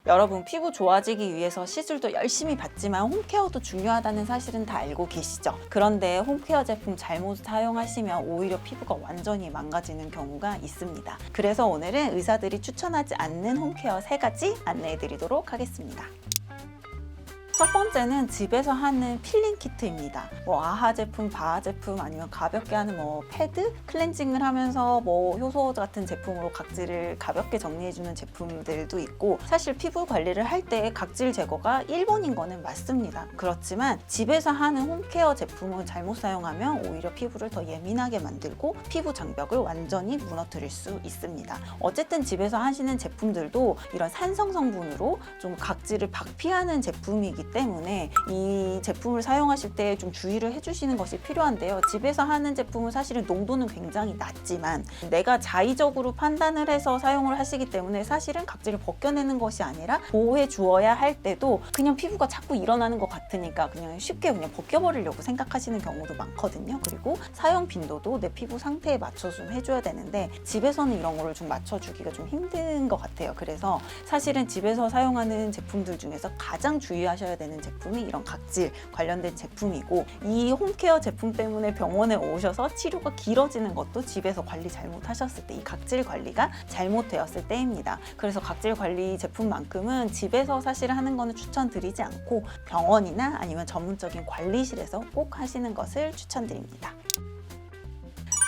여러분 피부 좋아지기 위해서 시술도 열심히 받지만 홈케어도 중요하다는 사실은 다 알고 계시죠? 그런데 홈케어 제품 잘못 사용하시면 오히려 피부가 완전히 망가지는 경우가 있습니다. 그래서 오늘은 의사들이 추천하지 않는 홈케어 3가지 안내해 드리도록 하겠습니다. 첫 번째는 집에서 하는 필링 키트입니다. 아하 제품, 바하 제품, 아니면 가볍게 하는 패드, 클렌징을 하면서 효소 같은 제품으로 각질을 가볍게 정리해주는 제품들도 있고, 사실 피부 관리를 할 때 각질 제거가 1번인 거는 맞습니다. 그렇지만 집에서 하는 홈케어 제품을 잘못 사용하면 오히려 피부를 더 예민하게 만들고 피부 장벽을 완전히 무너뜨릴 수 있습니다. 어쨌든 집에서 하시는 제품들도 이런 산성 성분으로 좀 각질을 박피하는 제품이기 때문에 이 제품을 사용하실 때 좀 주의를 해주시는 것이 필요한데요. 집에서 하는 제품은 사실은 농도는 굉장히 낮지만 내가 자의적으로 판단을 해서 사용을 하시기 때문에 사실은 각질을 벗겨내는 것이 아니라 보호해 주어야 할 때도 그냥 피부가 자꾸 일어나는 것 같으니까 그냥 쉽게 벗겨버리려고 생각하시는 경우도 많거든요. 그리고 사용 빈도도 내 피부 상태에 맞춰서 좀 해줘야 되는데 집에서는 이런 거를 좀 맞춰주기가 좀 힘든 것 같아요. 그래서 사실은 집에서 사용하는 제품들 중에서 가장 주의하셔야 되는 제품이 이런 각질 관련된 제품이고, 이 홈케어 제품 때문에 병원에 오셔서 치료가 길어지는 것도 집에서 관리 잘못하셨을 때, 이 각질 관리가 잘못되었을 때입니다. 그래서 각질 관리 제품만큼은 집에서 사실 하는 거는 추천드리지 않고 병원이나 아니면 전문적인 관리실에서 꼭 하시는 것을 추천드립니다.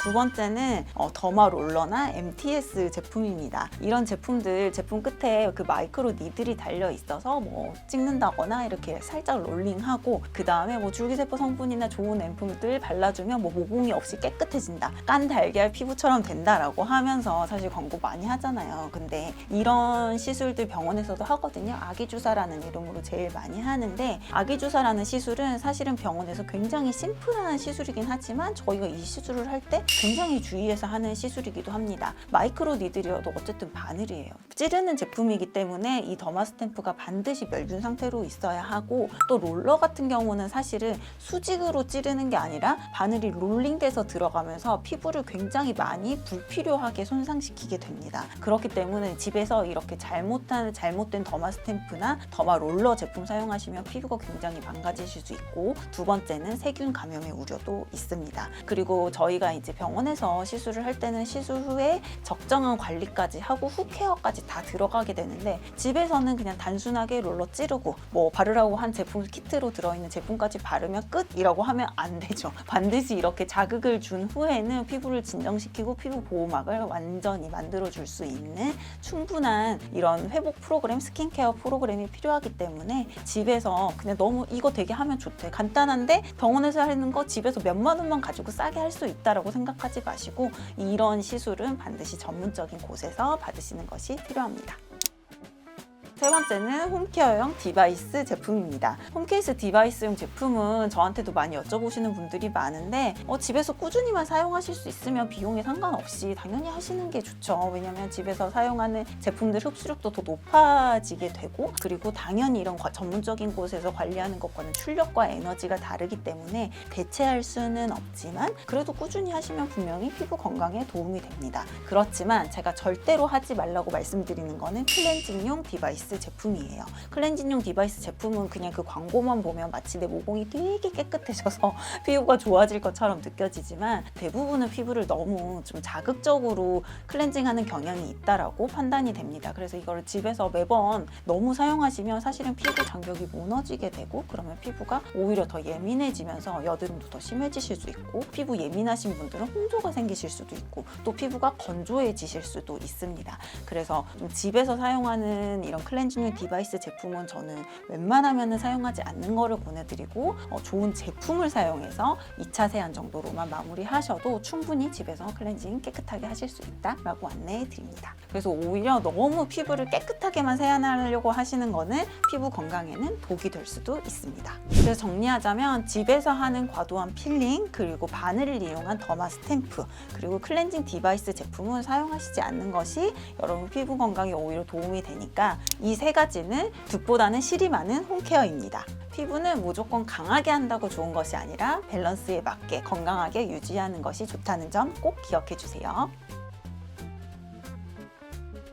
두 번째는 더마 롤러나 MTS 제품입니다. 이런 제품들 제품 끝에 그 마이크로 니들이 달려 있어서 찍는다거나 이렇게 살짝 롤링하고 그 다음에 줄기세포 성분이나 좋은 앰플들 발라주면 모공이 없이 깨끗해진다, 깐 달걀 피부처럼 된다라고 하면서 사실 광고 많이 하잖아요. 근데 이런 시술들 병원에서도 하거든요. 아기주사라는 이름으로 제일 많이 하는데, 아기주사라는 시술은 사실은 병원에서 굉장히 심플한 시술이긴 하지만 저희가 이 시술을 할 때 굉장히 주의해서 하는 시술이기도 합니다. 마이크로 니들이어도 어쨌든 바늘이에요. 찌르는 제품이기 때문에 이 더마 스탬프가 반드시 멸균 상태로 있어야 하고, 또 롤러 같은 경우는 사실은 수직으로 찌르는 게 아니라 바늘이 롤링돼서 들어가면서 피부를 굉장히 많이 불필요하게 손상시키게 됩니다. 그렇기 때문에 집에서 이렇게 잘못된 더마 스탬프나 더마 롤러 제품 사용하시면 피부가 굉장히 망가지실 수 있고, 두 번째는 세균 감염의 우려도 있습니다. 그리고 저희가 이제 병원에서 시술을 할 때는 시술 후에 적정한 관리까지 하고 후케어까지 다 들어가게 되는데, 집에서는 그냥 단순하게 롤러 찌르고 바르라고 한 제품 키트로 들어있는 제품까지 바르면 끝이라고 하면 안 되죠. 반드시 이렇게 자극을 준 후에는 피부를 진정시키고 피부 보호막을 완전히 만들어줄 수 있는 충분한 이런 회복 프로그램, 스킨케어 프로그램이 필요하기 때문에 집에서 그냥 너무 이거 되게 하면 좋대, 간단한데 병원에서 하는 거 집에서 몇만 원만 가지고 싸게 할 수 있다라고 생각하지 마시고 이런 시술은 반드시 전문적인 곳에서 받으시는 것이 필요합니다. 세 번째는 홈케어용 디바이스 제품입니다. 홈케이스 디바이스용 제품은 저한테도 많이 여쭤보시는 분들이 많은데 집에서 꾸준히만 사용하실 수 있으면 비용에 상관없이 당연히 하시는 게 좋죠. 왜냐하면 집에서 사용하는 제품들 흡수력도 더 높아지게 되고, 그리고 당연히 이런 전문적인 곳에서 관리하는 것과는 출력과 에너지가 다르기 때문에 대체할 수는 없지만 그래도 꾸준히 하시면 분명히 피부 건강에 도움이 됩니다. 그렇지만 제가 절대로 하지 말라고 말씀드리는 거는 클렌징용 디바이스 제품이에요. 클렌징용 디바이스 제품은 그냥 그 광고만 보면 마치 내 모공이 되게 깨끗해져서 피부가 좋아질 것처럼 느껴지지만 대부분은 피부를 너무 좀 자극적으로 클렌징하는 경향이 있다라고 판단이 됩니다. 그래서 이거를 집에서 매번 너무 사용하시면 사실은 피부 장벽이 무너지게 되고, 그러면 피부가 오히려 더 예민해지면서 여드름도 더 심해지실 수 있고, 피부 예민하신 분들은 홍조가 생기실 수도 있고, 또 피부가 건조해지실 수도 있습니다. 그래서 좀 집에서 사용하는 이런 클렌징용 디바이스 제품은 저는 웬만하면 사용하지 않는 거를 권해드리고 좋은 제품을 사용해서 2차 세안 정도로만 마무리하셔도 충분히 집에서 클렌징 깨끗하게 하실 수 있다라고 안내해 드립니다. 그래서 오히려 너무 피부를 깨끗하게만 세안하려고 하시는 거는 피부 건강에는 독이 될 수도 있습니다. 그래서 정리하자면 집에서 하는 과도한 필링, 그리고 바늘을 이용한 더마 스탬프, 그리고 클렌징 디바이스 제품은 사용하시지 않는 것이 여러분 피부 건강에 오히려 도움이 되니까 이 세 가지는 득보다는 실이 많은 홈케어입니다. 피부는 무조건 강하게 한다고 좋은 것이 아니라 밸런스에 맞게 건강하게 유지하는 것이 좋다는 점 꼭 기억해 주세요.